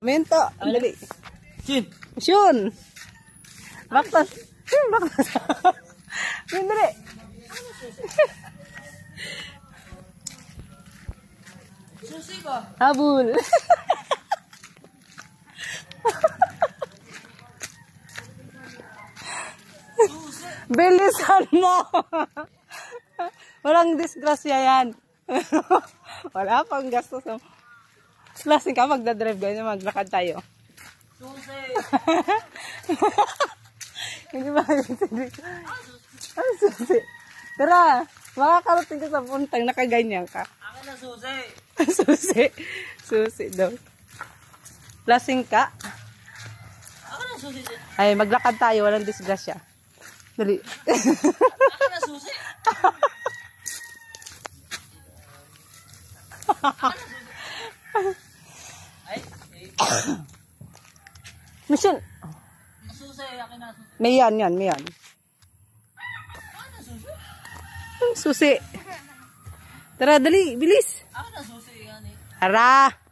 Mento, dali. Chin. Shun. Baktas. Baktas. Dali. Susi ko. Habul. Bilisan mo. Walang disgrasya yan. Wala pang gastos. Lasing ka, magdadrive ganyan, maglakad tayo. Susi. Hindi ba? Ay, susi. Tara, makakarating ka sa puntang nakaganyan ka. Akin na susi. Susi. Susi daw. Lasing ka? Akin na susi. Ay, maglakad tayo, walang disgrasya. Dali. Akin na susi. Ay, Mission. susi. Akin na susi. May yan. Akin na susi. Susi. Tara, dali, bilis. Akin na susi. Yan eh. Tara.